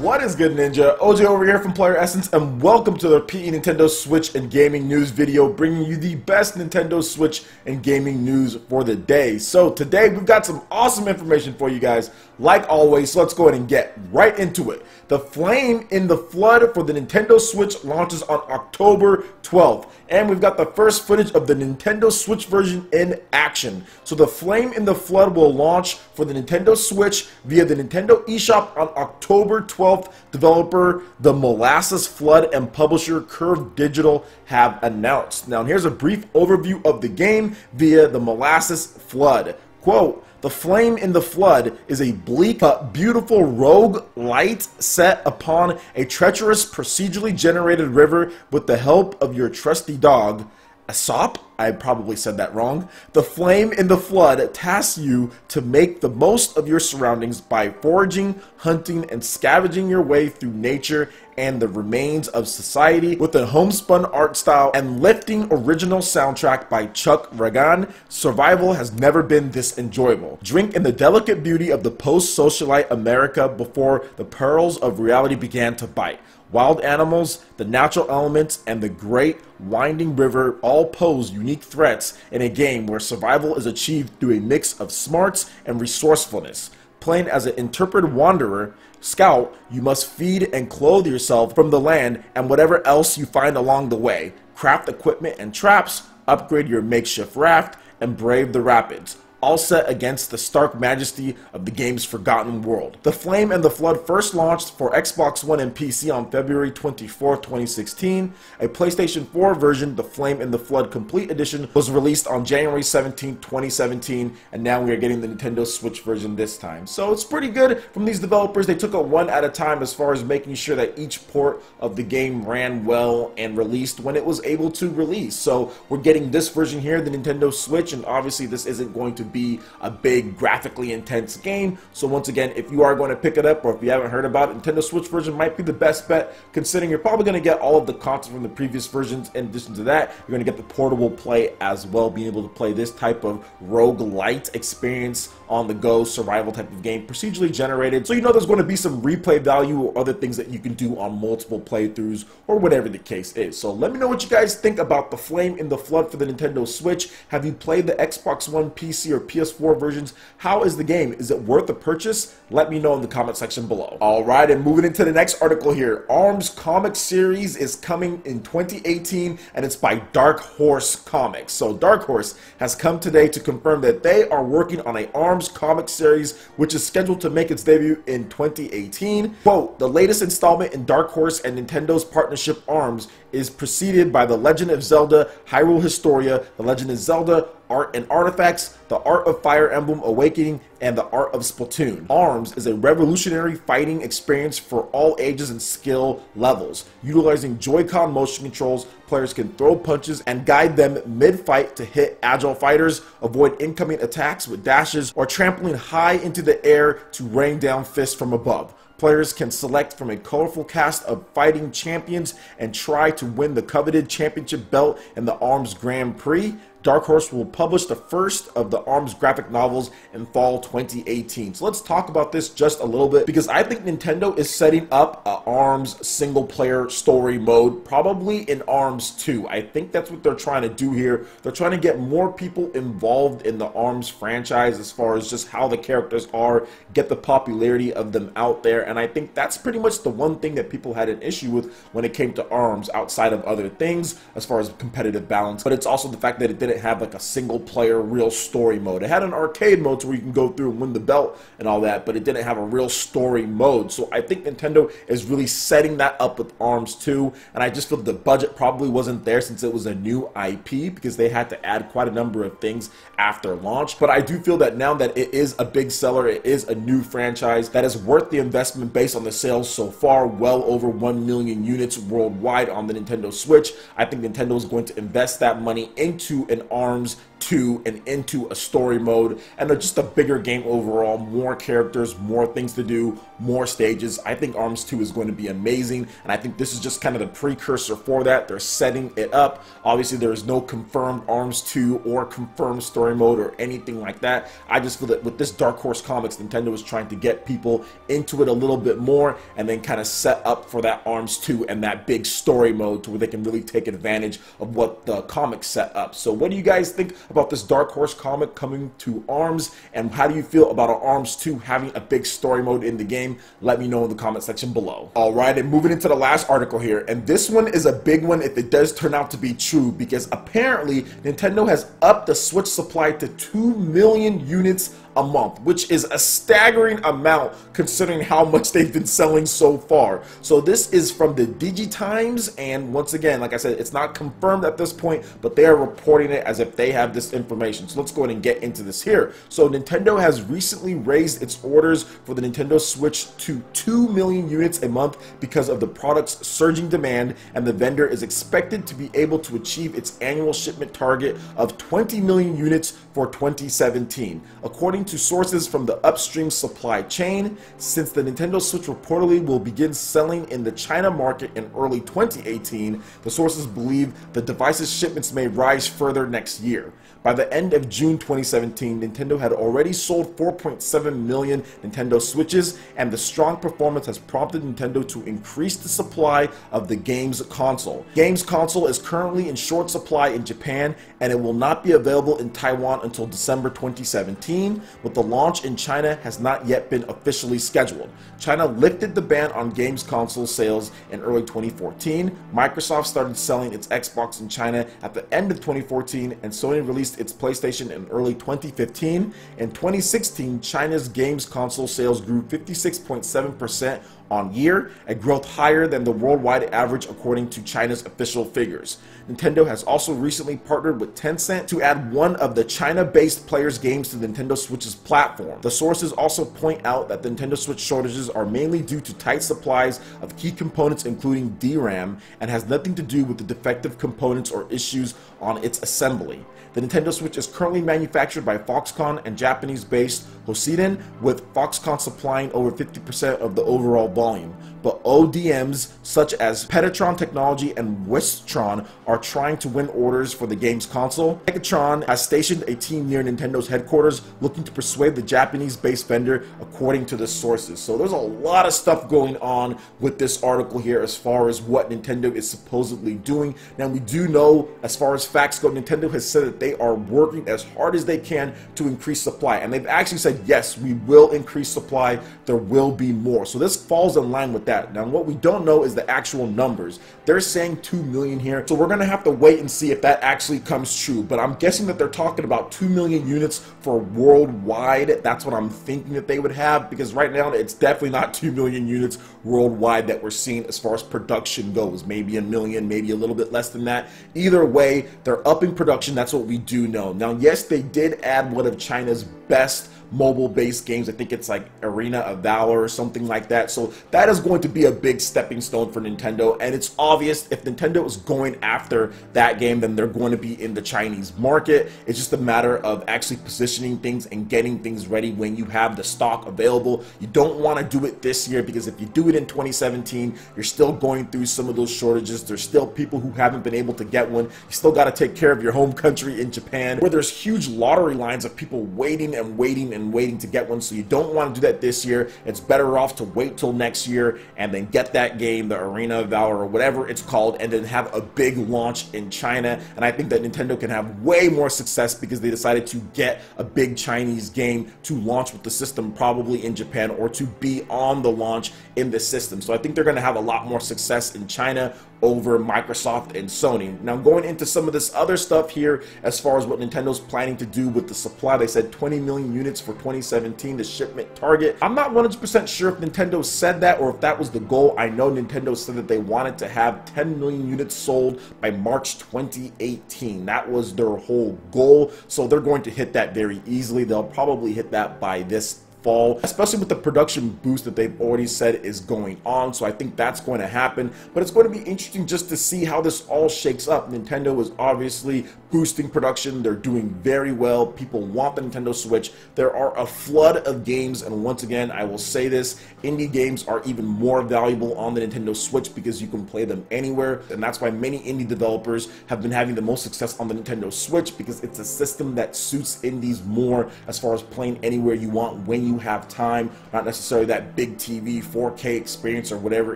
What is good, Ninja? OJ over here from PlayerEssence, and welcome to the PE Nintendo Switch and Gaming News video, bringing you the best Nintendo Switch and Gaming news for the day. So today we've got some awesome information for you guys, like always, so let's go ahead and get right into it. The Flame in the Flood for the Nintendo Switch launches on October 12th, and we've got the first footage of the Nintendo Switch version in action. So the Flame in the Flood will launch for the Nintendo Switch via the Nintendo eShop on October 12th. Developer The Molasses Flood and publisher Curve Digital have announced. Now here's a brief overview of the game via The Molasses Flood. Quote, "The Flame in the Flood is a bleak but beautiful rogue light set upon a treacherous procedurally generated river with the help of your trusty dog, Aesop." I probably said that wrong. "The Flame in the Flood tasks you to make the most of your surroundings by foraging, hunting, and scavenging your way through nature and the remains of society with a homespun art style and lifting original soundtrack by Chuck Ragan. Survival has never been this enjoyable. Drink in the delicate beauty of the post-socialite America before the perils of reality began to bite. Wild animals, the natural elements, and the great winding river all pose unique threats in a game where survival is achieved through a mix of smarts and resourcefulness. Playing as an intrepid wanderer, scout, you must feed and clothe yourself from the land and whatever else you find along the way, craft equipment and traps, upgrade your makeshift raft, and brave the rapids, all set against the stark majesty of the game's forgotten world." The Flame and the Flood first launched for Xbox One and PC on February 24, 2016. A PlayStation 4 version, The Flame and the Flood Complete Edition, was released on January 17, 2017, and now we are getting the Nintendo Switch version this time. So it's pretty good from these developers. They took it one at a time as far as making sure that each port of the game ran well and released when it was able to release. So we're getting this version here, the Nintendo Switch, and obviously this isn't going to be a big graphically intense game. So once again, if you are going to pick it up or if you haven't heard about it, Nintendo Switch version might be the best bet, considering you're probably going to get all of the content from the previous versions. In addition to that, you're going to get the portable play as well, being able to play this type of roguelite experience on the go survival type of game, procedurally generated. So you know there's going to be some replay value or other things that you can do on multiple playthroughs or whatever the case is. So let me know what you guys think about The Flame in the Flood for the Nintendo Switch. Have you played the Xbox One, PC, or PS4 versions? How is the game? Is it worth the purchase? Let me know in the comment section below. Alright, and moving into the next article here. ARMS comic series is coming in 2018, and it's by Dark Horse Comics. So Dark Horse has come today to confirm that they are working on a ARMS comic series, which is scheduled to make its debut in 2018. Quote, "The latest installment in Dark Horse and Nintendo's partnership ARMS is preceded by The Legend of Zelda Hyrule Historia, The Legend of Zelda Art and Artifacts, The Art of Fire Emblem Awakening, and The Art of Splatoon. ARMS is a revolutionary fighting experience for all ages and skill levels. Utilizing Joy-Con motion controls, players can throw punches and guide them mid-fight to hit agile fighters, avoid incoming attacks with dashes, or trampling high into the air to rain down fists from above. Players can select from a colorful cast of fighting champions and try to win the coveted championship belt in the ARMS Grand Prix. Dark Horse will publish the first of the ARMS graphic novels in fall 2018. So let's talk about this just a little bit, because I think Nintendo is setting up a ARMS single player story mode, probably in ARMS 2. I think that's what they're trying to do here. They're trying to get more people involved in the ARMS franchise as far as just how the characters are, get the popularity of them out there, and I think that's pretty much the one thing that people had an issue with when it came to ARMS, outside of other things as far as competitive balance. But it's also the fact that it didn't have like a single player real story mode. It had an arcade mode where you can go through and win the belt and all that, but it didn't have a real story mode. So I think Nintendo is really setting that up with ARMS 2, and I just feel the budget probably wasn't there since it was a new IP, because they had to add quite a number of things after launch. But I do feel that now that it is a big seller, it is a new franchise that is worth the investment based on the sales so far, well over 1 million units worldwide on the Nintendo Switch. I think Nintendo is going to invest that money into an in ARMS 2 and into a story mode, and just a bigger game overall, more characters, more things to do, more stages. I think ARMS 2 is going to be amazing, and I think this is just kind of the precursor for that. They're setting it up. Obviously, there is no confirmed ARMS 2 or confirmed story mode or anything like that. I just feel that with this Dark Horse Comics, Nintendo is trying to get people into it a little bit more and then kind of set up for that ARMS 2 and that big story mode to where they can really take advantage of what the comic set up. So what do you guys think about this Dark Horse comic coming to ARMS, and how do you feel about ARMS 2 having a big story mode in the game? Let me know in the comment section below. Alright, and moving into the last article here, and this one is a big one if it does turn out to be true, because apparently Nintendo has upped the Switch supply to 2 million units a month, which is a staggering amount considering how much they've been selling so far. So this is from the DigiTimes, and once again, like I said, it's not confirmed at this point, but they are reporting it as if they have this information. So let's go ahead and get into this here. So Nintendo has recently raised its orders for the Nintendo Switch to 2 million units a month because of the product's surging demand, and the vendor is expected to be able to achieve its annual shipment target of 20 million units for 2017. According to sources from the upstream supply chain, since the Nintendo Switch reportedly will begin selling in the China market in early 2018, the sources believe the device's shipments may rise further next year. By the end of June 2017, Nintendo had already sold 4.7 million Nintendo Switches, and the strong performance has prompted Nintendo to increase the supply of the game's console. Game's console is currently in short supply in Japan, and it will not be available in Taiwan until December 2017, but the launch in China has not yet been officially scheduled. China lifted the ban on games console sales in early 2014. Microsoft started selling its Xbox in China at the end of 2014, and Sony released its PlayStation in early 2015. In 2016, China's games console sales grew 56.7% on year, a growth higher than the worldwide average according to China's official figures. Nintendo has also recently partnered with Tencent to add one of the China-based players' games to the Nintendo Switch's platform. The sources also point out that the Nintendo Switch shortages are mainly due to tight supplies of key components including DRAM, and has nothing to do with the defective components or issues on its assembly. The Nintendo Switch is currently manufactured by Foxconn and Japanese-based Hosiden, with Foxconn supplying over 50% of the overall volume. But ODMs such as Petatron Technology and Westron are trying to win orders for the game's console. Pegatron has stationed a team near Nintendo's headquarters looking to persuade the Japanese-based vendor, according to the sources. So there's a lot of stuff going on with this article here as far as what Nintendo is supposedly doing. Now, we do know, as far as facts go, Nintendo has said that they are working as hard as they can to increase supply, and they've actually said, yes, we will increase supply, there will be more. So this falls in line with that. Now, what we don't know is the actual numbers. They're saying 2 million here, so we're going to have to wait and see if that actually comes true, but I'm guessing that they're talking about 2 million units for worldwide. That's what I'm thinking that they would have, because right now it's definitely not 2 million units worldwide that we're seeing as far as production goes. Maybe a million, maybe a little bit less than that. Either way, they're upping production. That's what we do know. Now, yes, they did add one of China's best mobile-based games. I think it's like Arena of Valor or something like that. So that is going to be a big stepping stone for Nintendo, and it's obvious if Nintendo is going after that game, then they're going to be in the Chinese market. It's just a matter of actually positioning things and getting things ready when you have the stock available. You don't want to do it this year, because if you do it in 2017, you're still going through some of those shortages. There's still people who haven't been able to get one. You still got to take care of your home country in Japan, where there's huge lottery lines of people waiting and waiting and waiting to get one. So you don't want to do that this year. It's better off to wait till next year and then get that game, the Arena of Valor or whatever it's called, and then have a big launch in China. And I think that Nintendo can have way more success because they decided to get a big Chinese game to launch with the system probably in Japan, or to be on the launch in the system. So I think they're going to have a lot more success in China over Microsoft and Sony. Now, going into some of this other stuff here as far as what Nintendo's planning to do with the supply, they said 20 million units for 2017, the shipment target. I'm not 100% sure if Nintendo said that or if that was the goal. I know Nintendo said that they wanted to have 10 million units sold by March 2018. That was their whole goal, so they're going to hit that very easily. They'll probably hit that by this fall, especially with the production boost that they've already said is going on. So I think that's going to happen, but it's going to be interesting just to see how this all shakes up. Nintendo is obviously boosting production. They're doing very well. People want the Nintendo Switch. There are a flood of games, and once again, I will say this, indie games are even more valuable on the Nintendo Switch because you can play them anywhere, and that's why many indie developers have been having the most success on the Nintendo Switch, because it's a system that suits indies more as far as playing anywhere you want when you have time, not necessarily that big TV 4K experience or whatever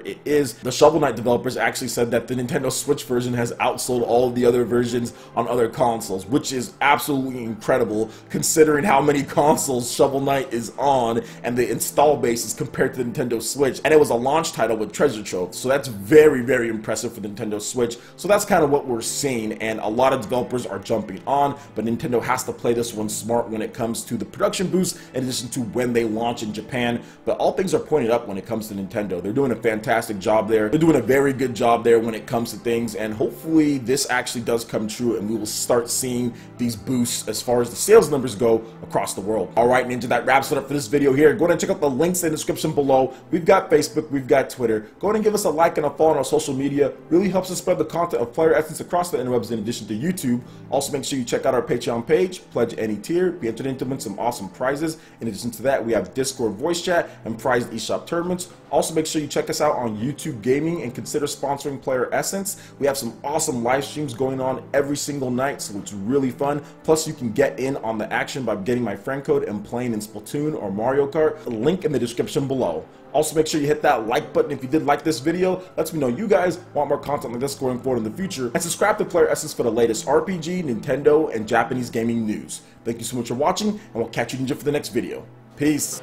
it is. The Shovel Knight developers actually said that the Nintendo Switch version has outsold all of the other versions on other consoles, which is absolutely incredible considering how many consoles Shovel Knight is on and the install base is compared to the Nintendo Switch. And it was a launch title with treasure trove, so that's very, very impressive for the Nintendo Switch. So that's kind of what we're seeing, and a lot of developers are jumping on, but Nintendo has to play this one smart when it comes to the production boost in addition to when they launch in Japan. But all things are pointed up when it comes to Nintendo. They're doing a fantastic job there. They're doing a very good job there when it comes to things, and hopefully this actually does come true and we will start seeing these boosts as far as the sales numbers go across the world. Alright, Ninja, that wraps it up for this video here. Go ahead and check out the links in the description below. We've got Facebook, we've got Twitter. Go ahead and give us a like and a follow on our social media. Really helps us spread the content of PlayerEssence across the interwebs in addition to YouTube. Also, make sure you check out our Patreon page, pledge any tier, be entered into win some awesome prizes. In addition to that, we have Discord voice chat and prized eShop tournaments. Also, make sure you check us out on YouTube Gaming and consider sponsoring PlayerEssence. We have some awesome live streams going on every single night, so it's really fun. Plus, you can get in on the action by getting my friend code and playing in Splatoon or Mario Kart. Link in the description below. Also, make sure you hit that like button if you did like this video. Lets me know you guys want more content like this going forward in the future. And subscribe to PlayerEssence for the latest RPG, Nintendo, and Japanese gaming news. Thank you so much for watching, and we'll catch you, Ninja, for the next video. Peace.